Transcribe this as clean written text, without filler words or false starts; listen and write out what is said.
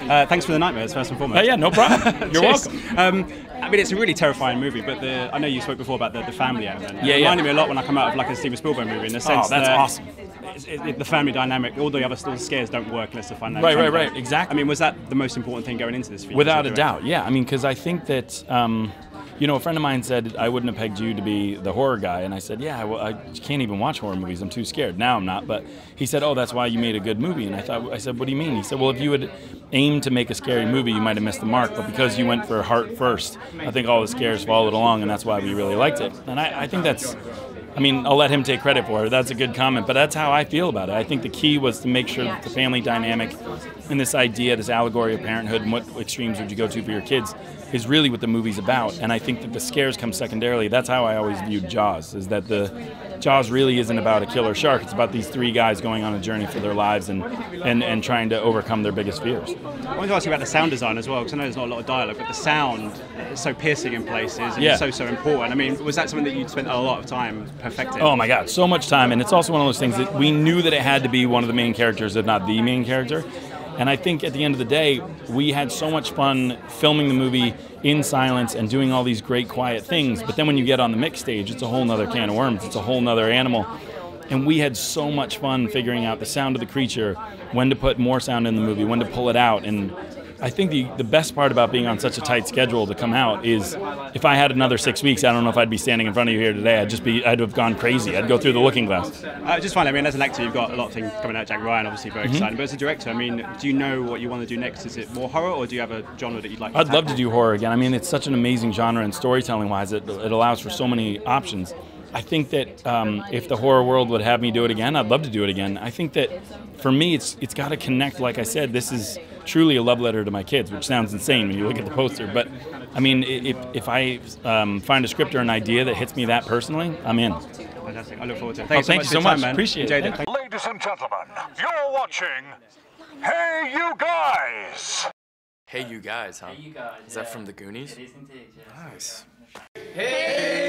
Thanks for the nightmares, first and foremost. Yeah, no problem. You're welcome. I mean, it's a really terrifying movie, but I know you spoke before about the family element. Yeah, It reminded me a lot when I come out of like a Steven Spielberg movie, in the sense that's that awesome. The family dynamic, all the other scares don't work unless the family. Right, exactly. I mean, was that the most important thing going into this film? Without a doubt, yeah. I mean, because I think that, you know, a friend of mine said, I wouldn't have pegged you to be the horror guy. And I said, yeah, well, I can't even watch horror movies. I'm too scared. Now I'm not. But he said, oh, that's why you made a good movie. And I said, what do you mean? He said, well, if you had aimed to make a scary movie, you might have missed the mark. But because you went for heart first, I think all the scares followed along. And that's why we really liked it. And I think that's... I mean, I'll let him take credit for it. That's a good comment, but that's how I feel about it. I think the key was to make sure that the family dynamic and this idea, this allegory of parenthood and what extremes would you go to for your kids is really what the movie's about. And I think that the scares come secondarily. That's how I always viewed Jaws, is that the Jaws really isn't about a killer shark. It's about these three guys going on a journey for their lives and trying to overcome their biggest fears. I wanted to ask you about the sound design as well, because I know there's not a lot of dialogue, but the sound is so piercing in places and it's so important. I mean, was that something that you'd spent a lot of time perfecting? Oh my God, so much time. And it's also one of those things that we knew that it had to be one of the main characters, if not the main character. And I think at the end of the day, we had so much fun filming the movie in silence and doing all these great quiet things. But then when you get on the mix stage, it's a whole nother can of worms. It's a whole nother animal. And we had so much fun figuring out the sound of the creature, when to put more sound in the movie, when to pull it out. And I think the best part about being on such a tight schedule to come out is, if I had another 6 weeks, I don't know if I'd be standing in front of you here today. I'd have gone crazy. I'd go through the looking glass. Just finally, I mean, as an actor, you've got a lot of things coming out. Jack Ryan, obviously, very exciting. But as a director, I mean, do you know what you want to do next? Is it more horror, or do you have a genre that you'd like to I'd tackle? love to do horror again. I mean, it's such an amazing genre, and storytelling-wise, it allows for so many options. I think that if the horror world would have me do it again, I'd love to do it again. I think that for me, it's got to connect. Like I said, this is truly a love letter to my kids, which sounds insane when you look at the poster. But I mean, if I find a script or an idea that hits me that personally, I'm in. Fantastic. I look forward to it. Thank you so much. Man. Appreciate it. Ladies and gentlemen, you're watching Hey You Guys. Hey You Guys, huh? Hey You Guys. Is that from the Goonies? It is indeed, yeah. Nice. Hey!